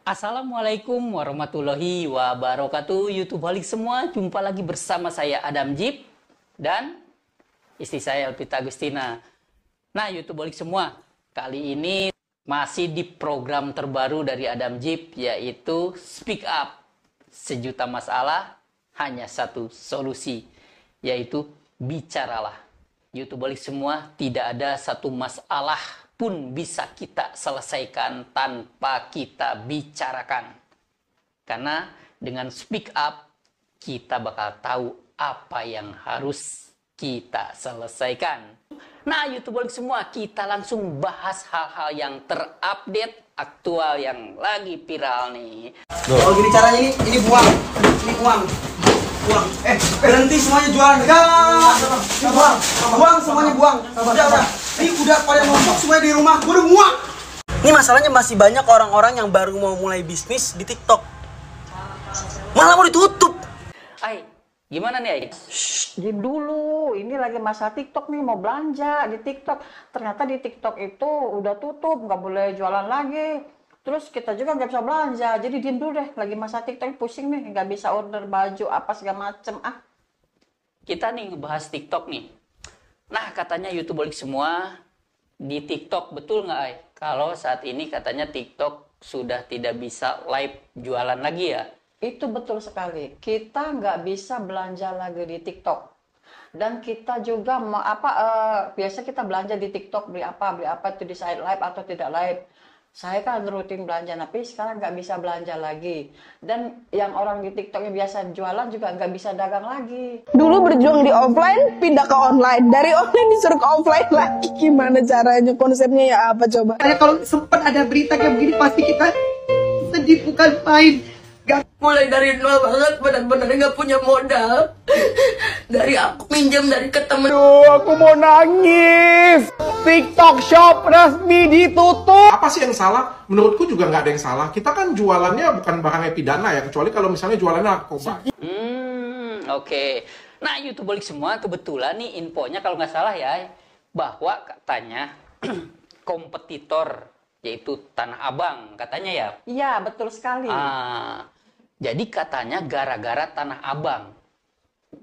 Assalamualaikum warahmatullahi wabarakatuh. YouTube balik semua, jumpa lagi bersama saya Adam Jeep dan istri saya Elvita Agustina. Nah, YouTube balik semua, kali ini masih di program terbaru dari Adam Jeep, yaitu Speak Up. Sejuta masalah, hanya satu solusi, yaitu bicaralah. YouTube balik semua, tidak ada satu masalah pun bisa kita selesaikan tanpa kita bicarakan. Karena dengan speak up, kita bakal tahu apa yang harus kita selesaikan. Nah, YouTube balik semua, kita langsung bahas hal-hal yang terupdate, aktual, yang lagi viral nih. Kalau gini caranya ini buang. Ini buang. Berhenti semuanya jualan. Buang semuanya buang. Udah. Ini udah pada numpuk semuanya di rumah. Gue udah muak. Ini masalahnya masih banyak orang-orang yang baru mau mulai bisnis di TikTok. Malah mau ditutup. Ay, gimana nih, Ay? Diam dulu, ini lagi masa TikTok nih, mau belanja di TikTok. Ternyata di TikTok itu udah tutup, nggak boleh jualan lagi. Terus kita juga nggak bisa belanja, jadi diam dulu deh. Lagi masa TikTok pusing nih, nggak bisa order baju apa segala macem. Kita nih ngebahas TikTok nih. Nah, katanya YouTube balik semua di TikTok, betul nggak, Ay? Kalau saat ini katanya TikTok sudah tidak bisa live jualan lagi ya? Itu betul sekali. Kita nggak bisa belanja lagi di TikTok. Dan kita juga biasa kita belanja di TikTok, beli apa itu di site live atau tidak live. Saya kan rutin belanja, tapi sekarang nggak bisa belanja lagi. Dan yang orang di TikTok yang biasa jualan juga nggak bisa dagang lagi. Dulu berjuang di offline, pindah ke online. Dari online disuruh ke offline lagi. Gimana caranya? Konsepnya ya apa coba? Kalau sempat ada berita kayak begini pasti kita sedih bukan main. Mulai dari nol banget, benar-benar nggak punya modal. Dari aku minjem dari ke temen. Aduh, aku mau nangis. TikTok Shop resmi ditutup. Apa sih yang salah? Menurutku juga nggak ada yang salah. Kita kan jualannya bukan barang pidana ya, kecuali kalau misalnya jualannya narkoba. Oke. Nah, YouTube balik semua, kebetulan nih infonya kalau nggak salah ya, bahwa katanya kompetitor yaitu Tanah Abang, katanya ya. Iya, betul sekali. Jadi katanya gara-gara Tanah Abang.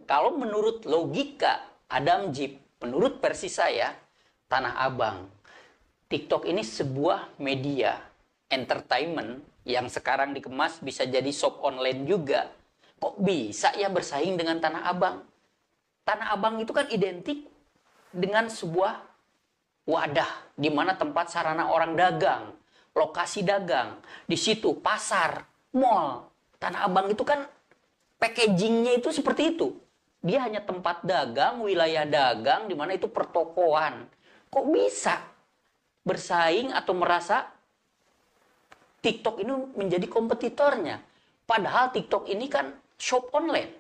Kalau menurut logika Adam Jeep, menurut versi saya, Tanah Abang, TikTok ini sebuah media entertainment yang sekarang dikemas bisa jadi shop online juga. Kok bisa ya bersaing dengan Tanah Abang? Tanah Abang itu kan identik dengan sebuah wadah di mana tempat sarana orang dagang, lokasi dagang, di situ pasar, mall. Tanah Abang itu kan packagingnya itu seperti itu. Dia hanya tempat dagang, wilayah dagang, di mana itu pertokoan. Kok bisa bersaing atau merasa TikTok ini menjadi kompetitornya? Padahal TikTok ini kan shop online.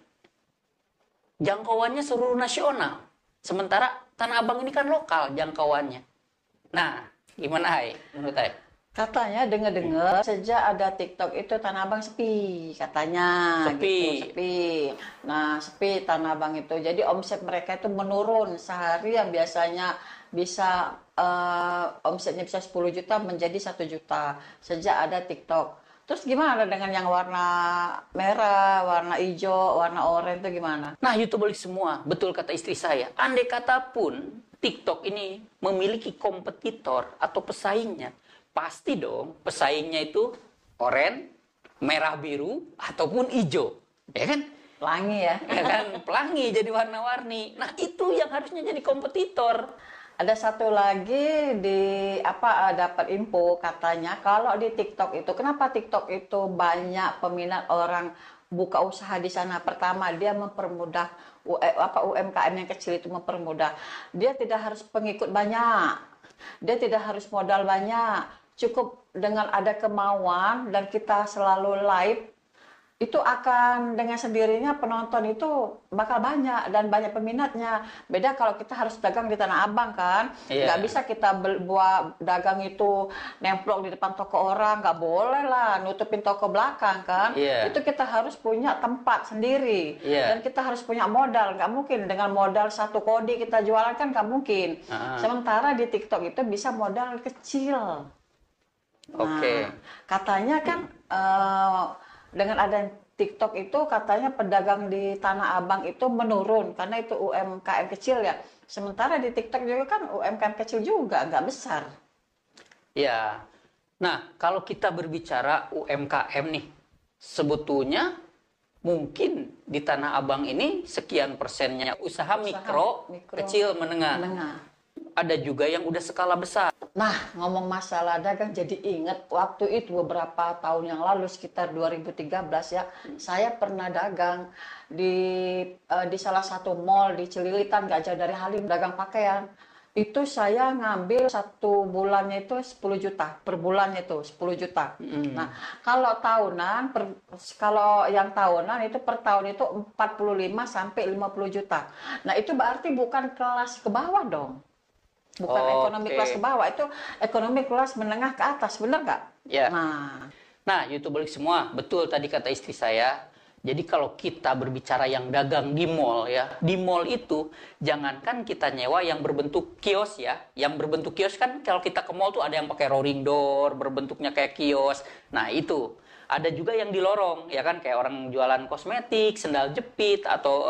Jangkauannya seluruh nasional. Sementara Tanah Abang ini kan lokal jangkauannya. Nah, gimana, Hai? Menurut Hai? Katanya dengar-dengar sejak ada TikTok itu Tanah Abang sepi katanya. Sepi. Gitu, sepi. Nah, sepi Tanah Abang itu. Jadi omset mereka itu menurun sehari yang biasanya bisa omsetnya bisa 10 juta menjadi 1 juta sejak ada TikTok. Terus gimana dengan yang warna merah, warna hijau, warna oranye itu gimana? Nah, YouTube balik semua. Betul kata istri saya. Andai kata pun TikTok ini memiliki kompetitor atau pesaingnya, pasti dong pesaingnya itu oranye, merah biru, ataupun hijau. Ya kan? Pelangi ya. Ya kan? Pelangi jadi warna-warni. Nah, itu yang harusnya jadi kompetitor. Ada satu lagi dapat info katanya kalau di TikTok itu kenapa TikTok itu banyak peminat orang buka usaha di sana. Pertama, dia mempermudah UMKM yang kecil itu mempermudah. Dia tidak harus pengikut banyak. Dia tidak harus modal banyak. Cukup dengan ada kemauan dan kita selalu live, itu akan dengan sendirinya penonton itu bakal banyak dan banyak peminatnya. Beda kalau kita harus dagang di Tanah Abang kan, nggak bisa kita buat dagang itu nemplok di depan toko orang, nggak boleh lah, nutupin toko belakang kan. Itu kita harus punya tempat sendiri dan kita harus punya modal. Nggak mungkin dengan modal 1 kodi kita jualan kan nggak mungkin. Sementara di TikTok itu bisa modal kecil. Oke. Katanya kan dengan ada TikTok itu katanya pedagang di Tanah Abang itu menurun karena itu UMKM kecil ya. Sementara di TikTok juga kan UMKM kecil juga, nggak besar. Ya. Nah, kalau kita berbicara UMKM nih, sebetulnya mungkin di Tanah Abang ini sekian persennya usaha mikro, kecil, menengah. Ada juga yang udah skala besar. Nah, ngomong masalah dagang jadi inget waktu itu beberapa tahun yang lalu sekitar 2013 ya, saya pernah dagang di salah satu mall di Celilitan gak jauh dari Halim, dagang pakaian. Itu saya ngambil satu bulannya itu 10 juta, per bulannya itu 10 juta. Nah, kalau tahunan, kalau yang tahunan itu per tahun itu 45 sampai 50 juta. Nah, itu berarti bukan kelas ke bawah dong. Bukan ekonomi kelas ke bawah, itu ekonomi kelas menengah ke atas, bener nggak? Ya. Nah, YouTuber semua, betul tadi kata istri saya. Jadi kalau kita berbicara yang dagang di mall ya, di mall itu jangankan kita nyewa yang berbentuk kios ya, yang berbentuk kios kan kalau kita ke mall tuh ada yang pakai rolling door, berbentuknya kayak kios. Nah itu, ada juga yang di lorong ya kan, kayak orang jualan kosmetik, sendal jepit atau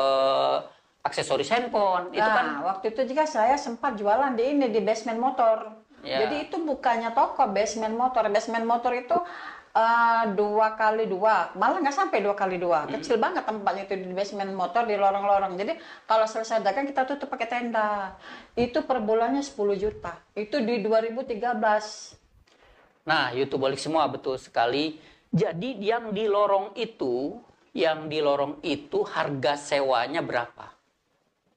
aksesoris handphone. Itu kan waktu itu juga saya sempat jualan di basement motor. Ya. Jadi itu bukannya toko basement motor. Basement motor itu 2x2, malah nggak sampai 2x2, kecil banget tempatnya itu di basement motor di lorong-lorong. Jadi kalau selesai dagang kita tutup pakai tenda. Itu per bulannya 10 juta. Itu di 2013. Nah, YouTuber semua betul sekali. Jadi yang di lorong itu harga sewanya berapa?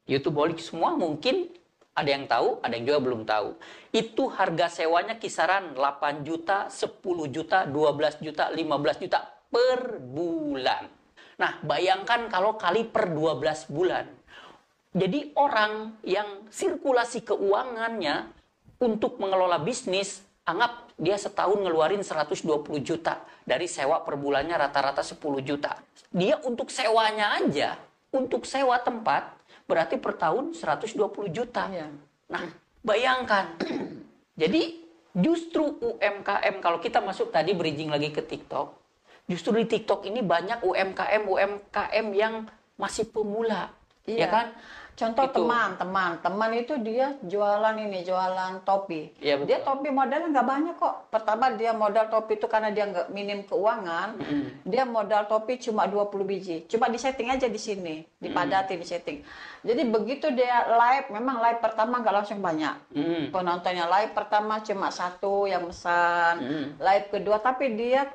YouTuber semua mungkin ada yang tahu, ada yang juga belum tahu. Itu harga sewanya kisaran 8 juta, 10 juta, 12 juta, 15 juta per bulan. Nah, bayangkan kalau kali per 12 bulan. Jadi orang yang sirkulasi keuangannya untuk mengelola bisnis, anggap dia setahun ngeluarin 120 juta. Dari sewa per bulannya rata-rata 10 juta. Dia untuk sewanya aja, untuk sewa tempat, berarti per tahun 120 juta. Iya. Nah, bayangkan. Jadi, justru UMKM, kalau kita masuk tadi bridging lagi ke TikTok, justru di TikTok ini banyak UMKM yang masih pemula. Iya. Ya kan? Contoh Itu. teman itu dia jualan topi. Iya, betul. Dia topi modalnya nggak banyak kok. Pertama dia modal topi itu karena dia nggak minim keuangan. Dia modal topi cuma 20 biji. Coba disetting aja di sini, dipadati di setting. Jadi begitu dia live, memang live pertama nggak langsung banyak. Penontonnya live pertama cuma satu yang pesan. Live kedua tapi dia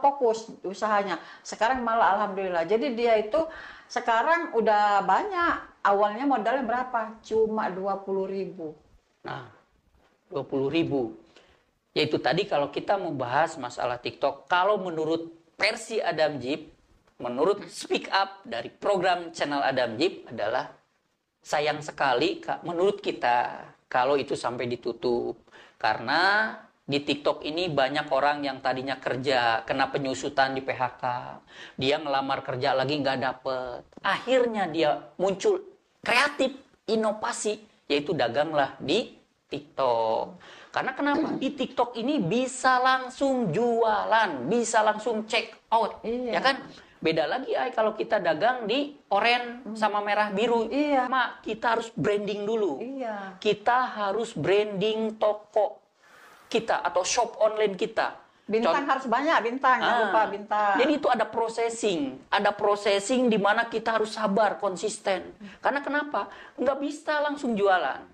fokus usahanya. Sekarang malah alhamdulillah. Jadi dia itu sekarang udah banyak. Awalnya modalnya berapa? Cuma 20.000. Nah, 20.000. Yaitu tadi kalau kita membahas masalah TikTok, kalau menurut versi Adam Jeep, menurut speak up dari program channel Adam Jeep adalah sayang sekali menurut kita kalau itu sampai ditutup. Karena di TikTok ini banyak orang yang tadinya kerja, kena penyusutan di PHK. Dia ngelamar kerja lagi nggak dapet. Akhirnya dia muncul kreatif, inovasi, yaitu daganglah di TikTok. Karena kenapa? Di TikTok ini bisa langsung jualan, bisa langsung check out. Iya. Ya kan? Beda lagi kalau kita dagang di oranye sama merah biru. Iya. Mak, kita harus branding dulu. Iya. Kita harus branding toko kita atau shop online kita. Bintang harus banyak, bintang, jangan lupa bintang. Jadi itu ada processing di mana kita harus sabar, konsisten. Karena kenapa? Nggak bisa langsung jualan.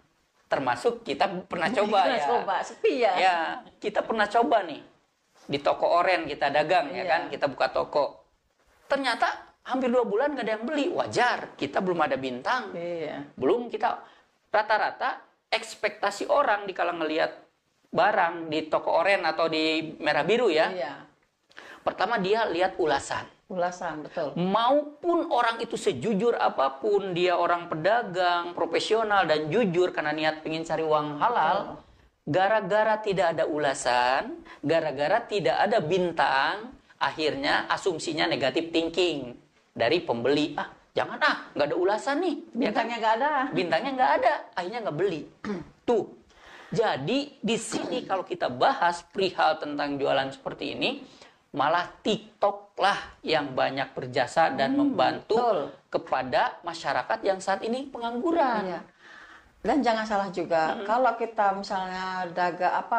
Termasuk kita pernah coba ya. Coba, sepi ya. Ya, kita pernah coba nih di toko oren kita dagang ya kan, kita buka toko. Ternyata hampir 2 bulan nggak ada yang beli, wajar. Kita belum ada bintang, belum kita rata-rata ekspektasi orang di kala ngelihat barang di toko oren atau di merah biru ya. Iya. Pertama dia lihat ulasan. Ulasan, betul. Maupun orang itu sejujur apapun, dia orang pedagang, profesional dan jujur karena niat ingin cari uang halal, gara-gara tidak ada ulasan, gara-gara tidak ada bintang, akhirnya asumsinya negatif thinking dari pembeli. Jangan nggak ada ulasan nih. Bintangnya nggak ada. Bintangnya nggak ada, akhirnya nggak beli. Tuh. Jadi di sini kalau kita bahas perihal tentang jualan seperti ini, malah TikTok lah yang banyak berjasa dan membantu betul. kepada masyarakat yang saat ini pengangguran. Iya. Dan jangan salah juga, kalau kita misalnya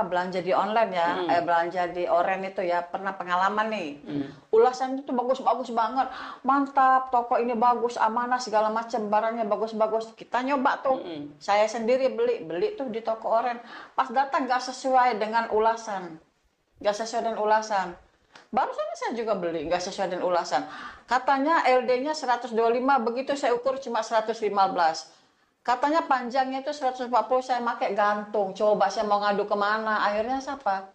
belanja di online ya, belanja di oren itu ya, pernah pengalaman nih, ulasan itu bagus-bagus banget, mantap, toko ini bagus, amanah segala macam, barangnya bagus-bagus, kita nyoba tuh, saya sendiri beli tuh di toko oren, pas datang gak sesuai dengan ulasan, barusan saya juga beli, gak sesuai dengan ulasan, katanya LD-nya 125, begitu saya ukur cuma 115. Katanya panjangnya itu 140, saya pakai gantung. Coba saya mau ngadu kemana? Akhirnya siapa?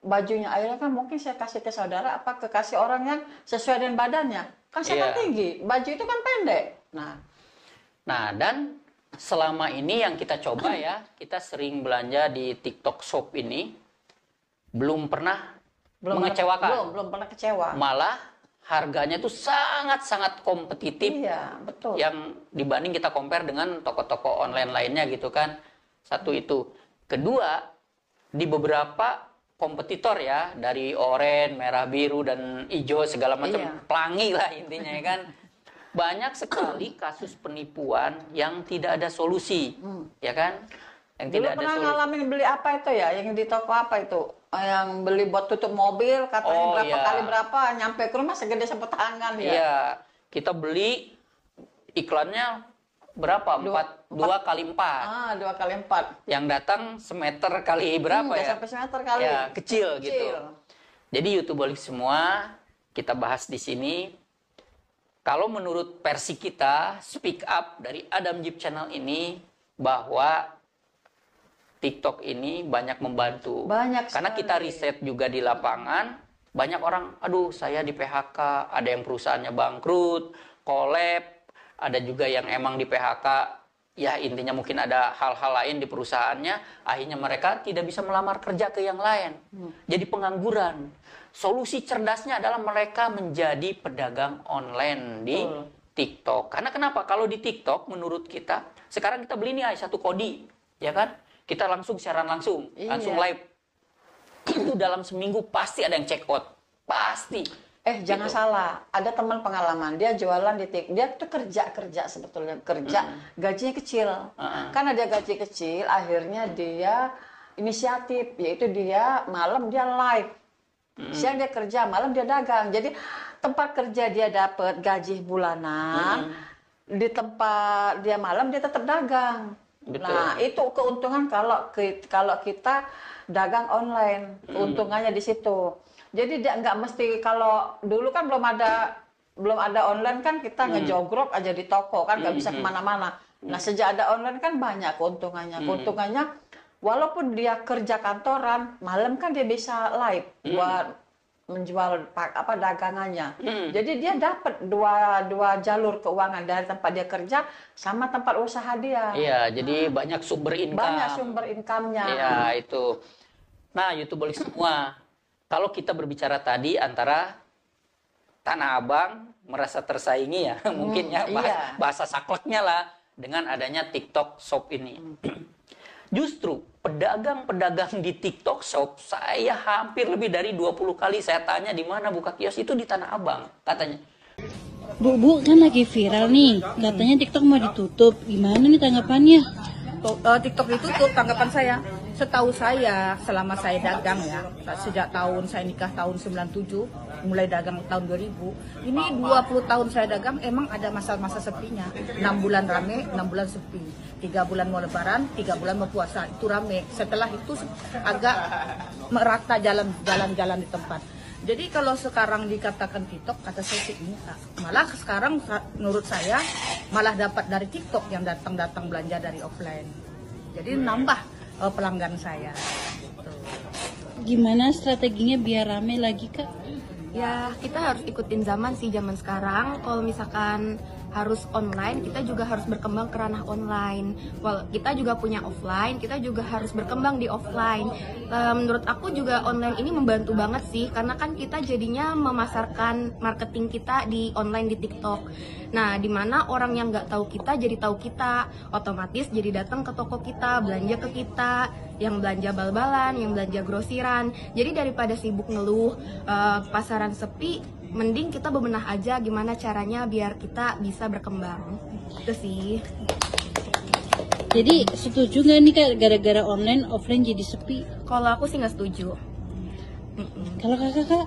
Bajunya. Akhirnya kan mungkin saya kasih ke saudara, apa kekasih orang yang sesuai dengan badannya. Kan saya kan tinggi, baju itu kan pendek. Nah, dan selama ini yang kita coba ya, kita sering belanja di TikTok Shop ini, belum pernah mengecewakan. Belum pernah kecewa. Malah harganya tuh sangat-sangat kompetitif. Iya, betul. Yang dibanding kita compare dengan toko-toko online lainnya gitu kan. Satu itu. Kedua, di beberapa kompetitor ya, dari oranye, merah, biru, dan hijau segala macam, pelangi lah intinya ya kan. Banyak sekali kasus penipuan yang tidak ada solusi, ya kan? Yang Dulu tidak ada pernah solusi. ngalamin beli apa itu ya, yang di toko apa itu? Yang beli buat tutup mobil, katanya kali berapa, nyampe ke rumah segede sapu tangan ya. Iya, kita beli iklannya berapa? 2 kali 4. 2 kali 4. Yang datang semeter kali berapa ya? Sampai semeter kali. Ya, kecil gitu. Jadi YouTubeolik semua kita bahas di sini. Kalau menurut versi kita, speak up dari Adam Jeep Channel ini bahwa TikTok ini banyak membantu. Karena kita riset juga di lapangan, banyak orang, aduh saya di PHK, ada yang perusahaannya bangkrut, collab, ada juga yang emang di PHK, ya intinya mungkin ada hal-hal lain di perusahaannya, akhirnya mereka tidak bisa melamar kerja ke yang lain. Jadi pengangguran. Solusi cerdasnya adalah mereka menjadi pedagang online di TikTok. Karena kenapa? Kalau di TikTok menurut kita, sekarang kita beli nih satu kodi, ya kan? Kita langsung siaran langsung live. Itu dalam seminggu pasti ada yang check out. Pasti. Jangan salah. Ada teman pengalaman, dia jualan di TikTok. Dia tuh kerja sebetulnya. Gajinya kecil. Karena dia gaji kecil, akhirnya dia inisiatif. Yaitu dia malam dia live. Siang dia kerja, malam dia dagang. Jadi tempat kerja dia dapat gaji bulanan. Di tempat dia malam dia tetap dagang. Betul. Nah, itu keuntungan kalau kita dagang online, keuntungannya di situ. Jadi dia nggak mesti, kalau dulu kan belum ada online kan kita ngejogrok aja di toko kan nggak bisa kemana-mana. Nah, sejak ada online kan banyak keuntungannya. Keuntungannya walaupun dia kerja kantoran, malam kan dia bisa live buat menjual dagangannya. Jadi dia dapat dua jalur keuangan dari tempat dia kerja sama tempat usaha dia. Iya, jadi banyak sumber income. Banyak sumber income-nya. Iya, itu. Nah, YouTubeolik semua. Kalau kita berbicara tadi antara Tanah Abang merasa tersaingi ya, mungkin ya bahasa sakleknya lah dengan adanya TikTok Shop ini. Justru pedagang-pedagang di TikTok Shop, saya hampir lebih dari 20 kali saya tanya di mana buka kios, itu di Tanah Abang katanya. Bu, kan lagi viral nih, katanya TikTok mau ditutup. Gimana nih tanggapannya? TikTok ditutup, tanggapan saya. Setahu saya, selama saya dagang ya, sejak tahun saya nikah tahun 97, mulai dagang tahun 2000, ini 20 tahun saya dagang, emang ada masa-masa sepinya. 6 bulan rame, 6 bulan sepi. 3 bulan mau lebaran, 3 bulan mau puasa, itu rame. Setelah itu agak merata jalan-jalan di tempat. Jadi kalau sekarang dikatakan TikTok, kata saya sih enggak. Malah sekarang menurut saya malah dapat dari TikTok yang datang belanja dari offline. Jadi nambah pelanggan saya. Gimana strateginya biar rame lagi, Kak? Ya, kita harus ikutin zaman sih, zaman sekarang. Kalau misalkan harus online, kita juga harus berkembang ke ranah online. Kita juga punya offline, kita juga harus berkembang di offline. Menurut aku juga online ini membantu banget sih, karena kan kita jadinya memasarkan marketing kita di online di TikTok. Nah, dimana orang yang nggak tahu kita jadi tahu kita, otomatis jadi datang ke toko kita, belanja ke kita, yang belanja bal-balan, yang belanja grosiran. Jadi daripada sibuk ngeluh pasaran sepi, mending kita bebenah aja gimana caranya biar kita bisa berkembang. Itu sih. Jadi setuju nggak nih Kak, gara-gara online offline jadi sepi? Kalau aku sih nggak setuju. Kalau kakak Kak?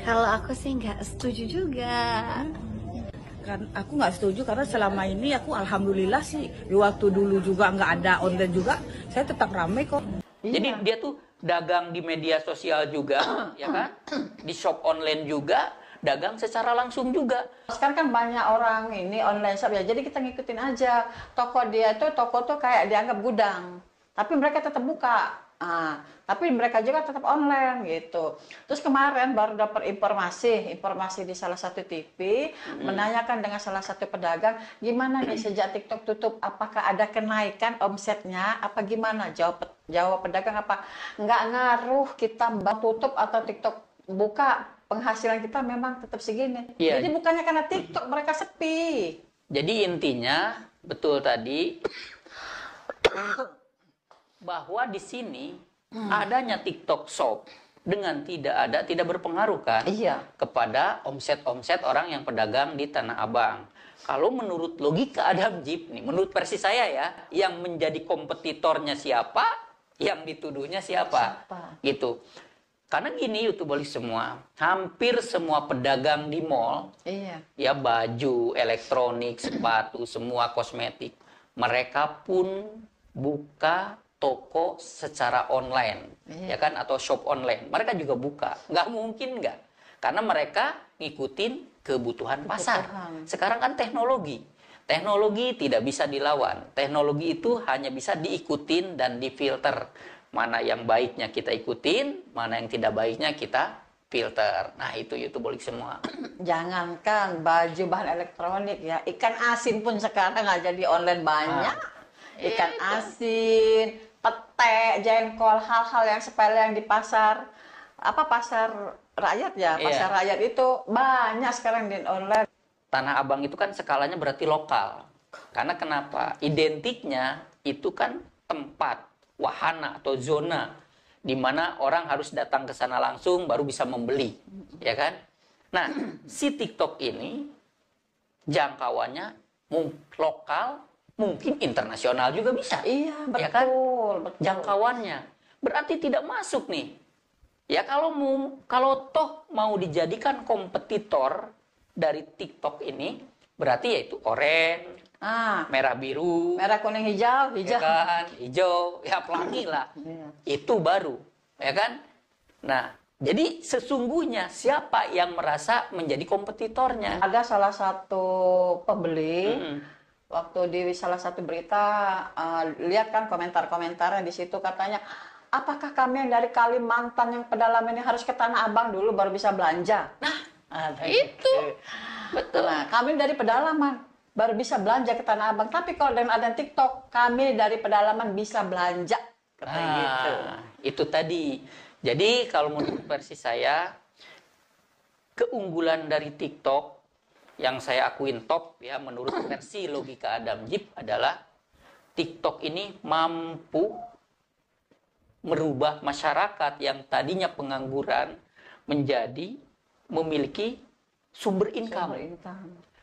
Kalau aku sih nggak setuju juga. Kan aku nggak setuju karena selama ini aku alhamdulillah sih di waktu dulu juga nggak ada online juga, saya tetap ramai kok. Jadi dia tuh dagang di media sosial juga, ya kan? Di shop online juga, dagang secara langsung juga. Sekarang kan banyak orang ini online shop ya, jadi kita ngikutin aja. Toko tuh kayak dianggap gudang, tapi mereka tetap buka. Tapi mereka juga tetap online gitu. Terus kemarin baru dapat informasi di salah satu TV menanyakan dengan salah satu pedagang, gimana nih sejak TikTok tutup, apakah ada kenaikan omsetnya apa gimana? Jawab pedagang apa? Nggak ngaruh kita tutup atau TikTok buka, penghasilan kita memang tetap segini. Iya. Jadi bukannya karena TikTok mereka sepi. Jadi intinya betul tadi bahwa di sini adanya TikTok Shop dengan tidak berpengaruh kan kepada omset orang yang pedagang di Tanah Abang. Kalau menurut logika Adam Jeep nih, menurut versi saya ya, yang menjadi kompetitornya siapa, yang dituduhnya siapa? Gitu. Karena gini YouTuberis semua, hampir semua pedagang di mall, ya baju, elektronik, sepatu, semua kosmetik, mereka pun buka toko secara online, ya kan, atau shop online. Mereka juga buka, nggak mungkin nggak, karena mereka ngikutin kebutuhan pasar. Sekarang kan teknologi tidak bisa dilawan. Teknologi itu hanya bisa diikutin dan difilter. Mana yang baiknya kita ikutin, mana yang tidak baiknya kita filter. Nah itu YouTuberis semua. Jangankan baju bahan elektronik ya, ikan asin pun sekarang nggak jadi online banyak. Ikan asin, pete, jengkol, hal-hal yang sepele yang di pasar rakyat ya, pasar rakyat itu banyak sekarang di online. Tanah Abang itu kan skalanya berarti lokal. Karena kenapa? Identiknya itu kan tempat, wahana atau zona di mana orang harus datang ke sana langsung baru bisa membeli, ya kan? Nah, si TikTok ini jangkauannya lokal, mungkin internasional juga bisa. Iya, betul, ya kan? betul. Jangkauannya berarti tidak masuk nih. Ya kalau toh mau dijadikan kompetitor dari TikTok ini, berarti yaitu oranye, merah biru, merah kuning hijau, ya kan? Hijau, ya pelangi lah. Itu baru, ya kan? Nah, jadi sesungguhnya siapa yang merasa menjadi kompetitornya? Ada salah satu pembeli waktu di salah satu berita, lihat kan komentar-komentarnya di situ, katanya, apakah kami yang dari Kalimantan yang pedalaman ini harus ke Tanah Abang dulu baru bisa belanja? Nah, itu betul. Nah, kami dari pedalaman baru bisa belanja ke Tanah Abang. Tapi kalau dengan ada TikTok, kami dari pedalaman bisa belanja. Gitu. Itu tadi. Jadi kalau menurut versi saya, keunggulan dari TikTok yang saya akuin top ya menurut versi logika Adam Jeep adalah TikTok ini mampu merubah masyarakat yang tadinya pengangguran menjadi memiliki sumber income.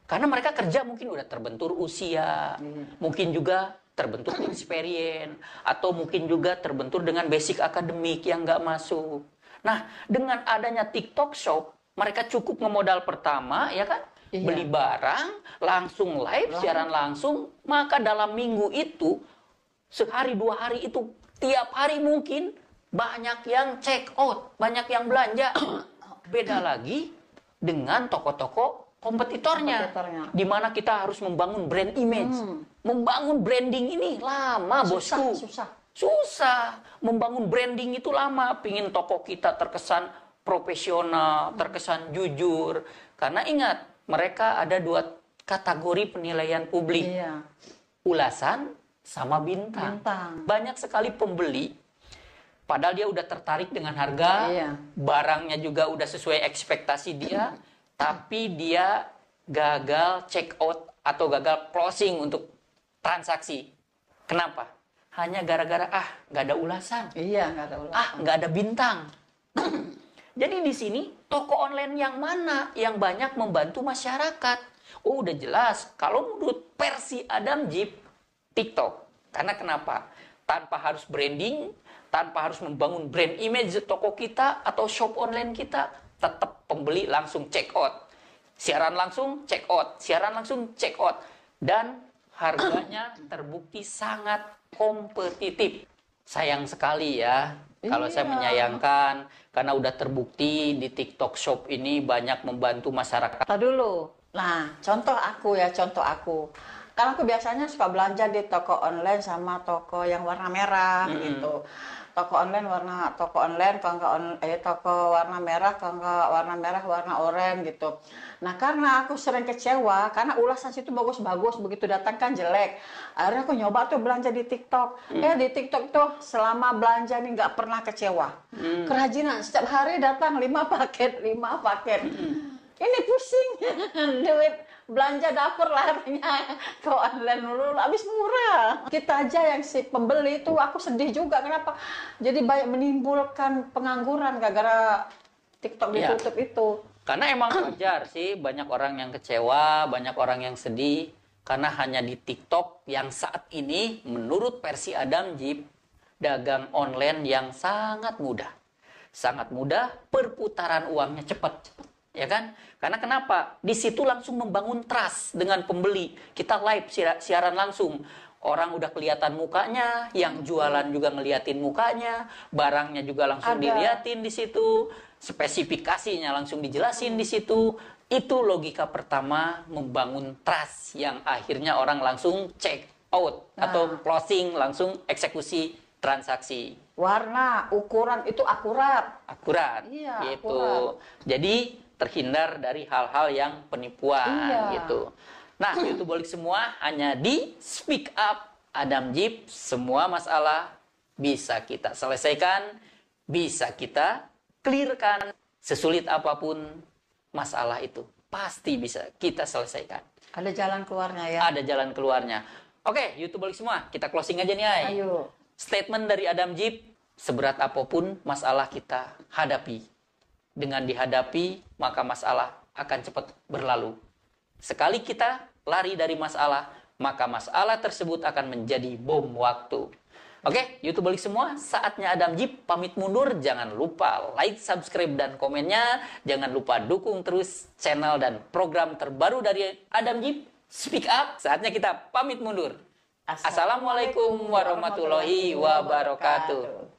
Karena mereka kerja mungkin udah terbentur usia, mungkin juga terbentur experience, atau mungkin juga terbentur dengan basic akademik yang nggak masuk. Nah, dengan adanya TikTok Shop, mereka cukup ngemodal pertama, ya kan? Beli barang, langsung live, siaran langsung, maka dalam minggu itu, sehari 2 hari itu, tiap hari mungkin banyak yang check out, banyak yang belanja. Beda lagi dengan toko-toko kompetitornya, di mana kita harus membangun brand image. Membangun branding ini lama, bosku. Susah. Membangun branding itu lama. Pingin toko kita terkesan profesional, terkesan jujur. Karena ingat, mereka ada 2 kategori penilaian publik. Iya. Ulasan sama bintang. Banyak sekali pembeli, padahal dia udah tertarik dengan harga, barangnya juga udah sesuai ekspektasi dia, tapi dia gagal check out atau gagal closing untuk transaksi. Kenapa? Hanya gara-gara nggak ada ulasan. Iya, nggak ada ulasan. Nggak ada bintang. Jadi di sini toko online yang mana yang banyak membantu masyarakat? Oh, udah jelas. Kalau menurut versi Adam Jeep, TikTok. Karena kenapa? Tanpa harus branding, tanpa harus membangun brand image toko kita atau shop online kita, tetap pembeli langsung check out. Siaran langsung check out, siaran langsung check out. Dan harganya terbukti sangat kompetitif. Sayang sekali ya, kalau saya menyayangkan, karena udah terbukti di TikTok Shop ini banyak membantu masyarakat. Tadi dulu. Nah, contoh aku. Karena aku biasanya suka belanja di toko online sama toko yang warna merah gitu. Toko online, toko warna merah, kalau nggak warna merah, warna oranye gitu. Nah, karena aku sering kecewa, karena ulasan situ bagus-bagus, begitu datang kan jelek. Akhirnya aku nyoba tuh belanja di TikTok. Di TikTok tuh selama belanja nih nggak pernah kecewa. Kerajinan, setiap hari datang 5 paket. Ini pusing, duit belanja dapur larinya ke online dulu, habis murah. Kita aja yang si pembeli itu aku sedih juga, kenapa? Jadi banyak menimbulkan pengangguran gara-gara TikTok ditutup itu. Karena emang wajar sih banyak orang yang kecewa, banyak orang yang sedih karena hanya di TikTok yang saat ini menurut versi Adam Jeep dagang online yang sangat mudah. Sangat mudah, perputaran uangnya cepat. Ya kan? Karena kenapa? Di situ langsung membangun trust dengan pembeli. Kita live siaran langsung. Orang udah kelihatan mukanya, yang jualan juga ngeliatin mukanya, barangnya juga langsung diliatin di situ, spesifikasinya langsung dijelasin di situ. Itu logika pertama membangun trust yang akhirnya orang langsung check out atau closing, langsung eksekusi transaksi. Warna, ukuran itu akurat. Iya, gitu. Akurat. Jadi terhindar dari hal-hal yang penipuan gitu. Nah, YouTubeolik semua hanya di Speak Up Adam Jeep. Semua masalah bisa kita selesaikan, bisa kita clearkan. Sesulit apapun masalah itu, pasti bisa kita selesaikan. Ada jalan keluarnya ya? Ada jalan keluarnya. Oke, YouTubeolik semua, kita closing aja nih, Ay. Ayo. Statement dari Adam Jeep, seberat apapun masalah kita hadapi. Dengan dihadapi, maka masalah akan cepat berlalu. Sekali kita lari dari masalah, maka masalah tersebut akan menjadi bom waktu. Oke, YouTubeolik semua, saatnya Adam Jeep pamit mundur. Jangan lupa like, subscribe, dan komennya. Jangan lupa dukung terus channel dan program terbaru dari Adam Jeep, Speak Up. Saatnya kita pamit mundur. Assalamualaikum warahmatullahi wabarakatuh.